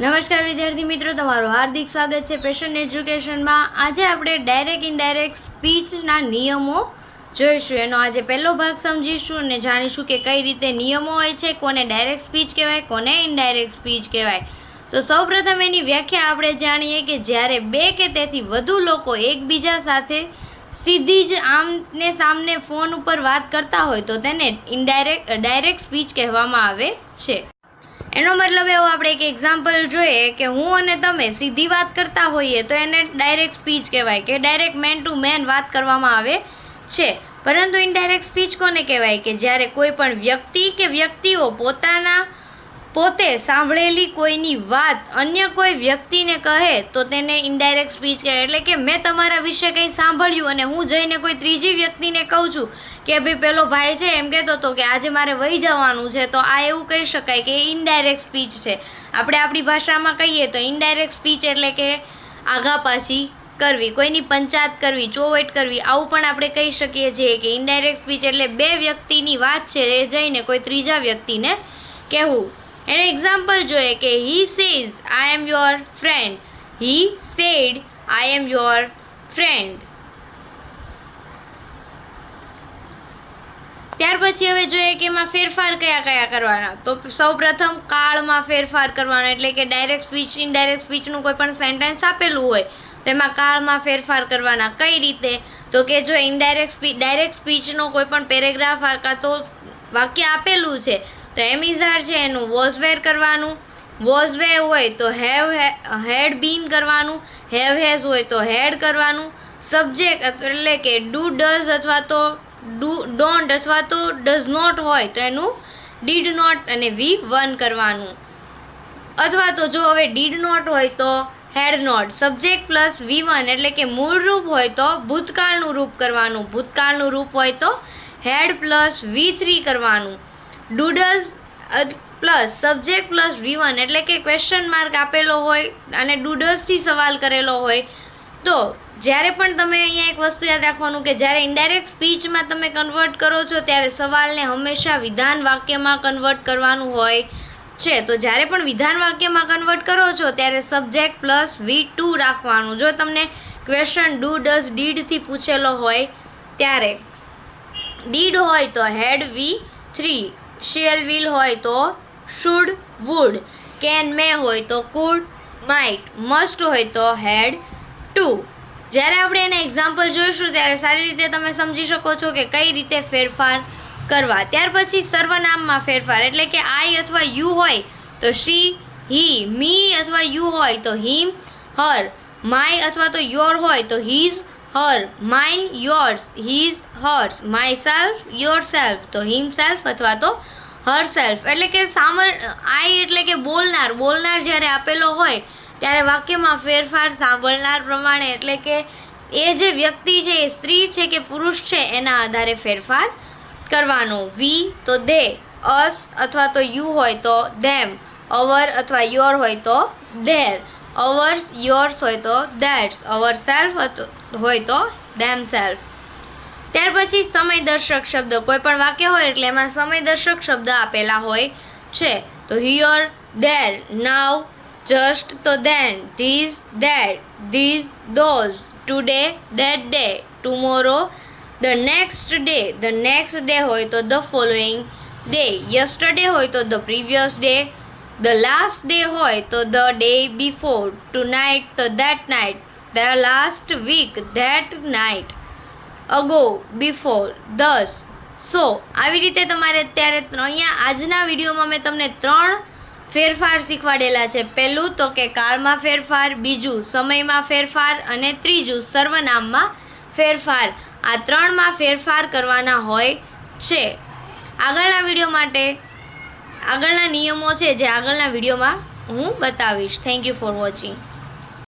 નમસ્કાર વિદ્યાર્થી મિત્રો, તમારું હાર્દિક સ્વાગત છે પેશન એજ્યુકેશનમાં। આજે આપણે ડાયરેક્ટ ઇનડાયરેક્ટ સ્પીચના નિયમો જોઈશું। એનો આજે પહેલો ભાગ સમજીશું અને જાણીશું કે કઈ રીતે નિયમો હોય છે, કોને ડાયરેક્ટ સ્પીચ કહેવાય, કોને ઇનડાયરેક્ટ સ્પીચ કહેવાય। તો સૌપ્રથમ એની વ્યાખ્યા આપણે જાણીએ કે જ્યારે બે કે તેથી વધુ લોકો એકબીજા સાથે સીધી જ આમને સામને ફોન ઉપર વાત કરતા હોય તો તેને ડાયરેક્ટ સ્પીચ કહેવામાં આવે છે। એનો મતલબ એવો આપણે એક એક્ઝામ્પલ જોઈએ કે હું અને તમે સીધી વાત કરતા હોઈએ તો એને ડાયરેક્ટ સ્પીચ કહેવાય કે ડાયરેક્ટ મેન ટુ મેન વાત કરવામાં આવે છે। પરંતુ ઇનડાયરેક્ટ સ્પીચ કોને કહેવાય કે જ્યારે કોઈ પણ વ્યક્તિ કે વ્યક્તિઓ પોતે સાંભળેલી કોઈની વાત અન્ય કોઈ વ્યક્તિને કહે તો તેને ઇનડાયરેક્ટ સ્પીચ કહેવાય। એટલે કે મેં તમારા વિશે કંઈ સાંભળ્યું અને હું જઈને કોઈ ત્રીજી વ્યક્તિને કહું છું કે ભાઈ પેલો ભાઈ છે એમ કહેતો હતો કે આજે મારે વહી જવાનું છે, તો આ એવું કહી શકાય કે ઇનડાયરેક્ટ સ્પીચ છે। આપણે આપણી ભાષામાં કહીએ તો ઇનડાયરેક્ટ સ્પીચ એટલે કે આઘા પાછી કરવી, કોઈની પંચાયત કરવી, ચોવટ કરવી, આવું પણ આપણે કહી શકીએ છીએ કે ઇનડાયરેક્ટ સ્પીચ એટલે બે વ્યક્તિની વાત છે એ જઈને કોઈ ત્રીજા વ્યક્તિને કહેવું। એનો એક્ઝામ્પલ જોઈએ કે he says I M your friend, he said I M your friend. ત્યાર પછી હવે જોઈએ કે એમાં ફેરફાર કયા કયા કરવાના। તો સૌપ્રથમ કાળમાં ફેરફાર કરવાનો, એટલે કે ડાયરેક્ટ સ્પીચ ઇનડાયરેક્ટ સ્પીચનું કોઈ પણ સેન્ટેન્સ આપેલું હોય તો એમાં કાળમાં ફેરફાર કરવાના। કઈ રીતે? તો કે જો ડાયરેક્ટ સ્પીચનો કોઈ પણ પેરેગ્રાફ કાં તો વાક્ય આપેલું છે તો એમિઝાર છે એનું વોઝ વેર કરવાનું, વોઝ વે હોય તો હેડ બીન કરવાનું, હેવ હેઝ હોય તો હેડ કરવાનું, સબ્જેક્ટ એટલે કે ડુ ડઝ અથવા તો ડોન્ટ અથવા તો ડઝ નોટ હોય તો એનું ડીડ નોટ અને વી વન કરવાનું, અથવા તો જો હવે ડીડ નોટ હોય તો had not, subject plus V one એટલે કે મૂળ રૂપ હોય તો ભૂતકાળનું રૂપ કરવાનું, ભૂતકાળનું રૂપ હોય તો હેડ પ્લસ વી3 કરવાનું, ડુડઝ plus subject plus V one એટલે કે ક્વેશ્ચન માર્ક આપેલો હોય અને ડુડઝથી સવાલ કરેલો હોય। તો જ્યારે પણ તમે અહીંયા એક વસ્તુ યાદ રાખવાનું કે જ્યારે ઇનડાયરેક્ટ સ્પીચમાં તમે કન્વર્ટ કરો છો ત્યારે સવાલને હંમેશા વિધાન વાક્યમાં કન્વર્ટ કરવાનું હોય છે। તો જ્યારે પણ વિધાન વાક્યમાં કન્વર્ટ કરો છો ત્યારે સબ્જેક્ટ પ્લસ વી2 રાખવાનું। જો તમને ક્વેશ્ચન ડુ ડઝ ડીડથી પૂછેલો હોય ત્યારે ડીડ હોય તો હેડ વી3, શેલ વિલ હોય તો શુડ વુડ, કેન મે હોય તો કુડ માઇટ, મસ્ટ હોય તો હેડ ટુ। જ્યારે આપણે એના એક્ઝામ્પલ જોઈશું ત્યારે સારી રીતે તમે સમજી શકો છો કે કઈ રીતે ફેરફાર કરવા। ત્યાર પછી સર્વનામમાં ફેરફાર એટલે કે આઈ અથવા યુ હોય તો શી હી, મી અથવા યુ હોય તો હિમ હર, માય અથવા તો યોર હોય તો his Har, mine yours, his hers, my self your self તો હિમ સેલ્ફ અથવા તો હર સેલ્ફ। એટલે કે આઈ એટલે કે બોલનાર જ્યારે આપેલો હોય ત્યારે વાક્યમાં ફેરફાર સાંભળનાર પ્રમાણે એટલે કે એ જે વ્યક્તિ છે એ સ્ત્રી છે કે પુરુષ છે એના આધારે ફેરફાર કરવાનો। વી તો દે, અસ અથવા તો યુ હોય તો ધેમ, અવર અથવા યોર હોય તો ધેર, અવર્સ યોર્સ હોય તો ધેટ્સ, અવર સેલ્ફ હોય તો ધેમ સેલ્ફ। ત્યાર પછી સમયદર્શક શબ્દ, કોઈ પણ વાક્ય હોય એટલે એમાં સમયદર્શક શબ્દ આપેલા હોય છે। તો હિયર, ધેર, નાવ, જસ્ટ તો then, this, that, this, those, today, that day, tomorrow, the next day હોય તો ધ ફોલોઈંગ ડે, યસ્ટરડે હોય તો the previous day, the last day હોય તો ધ ડે બિફોર, ટુનાઇટ તો that night, the last week that night, ago, before, thus, so. આવી રીતે તમારે અત્યારે અહીંયા આજના વિડીયોમાં મેં તમને 3 ફેરફાર શીખવાડેલા છે। પહેલું તો કે કાળમાં ફેરફાર, બીજું સમયમાં ફેરફાર અને ત્રીજું સર્વનામમાં ફેરફાર। આ 3માં ફેરફાર કરવાના હોય છે। આગળના વિડીયો માટે આગળના નિયમો છે જે આગળના વિડીયોમાં હું બતાવીશ। Thank you for watching.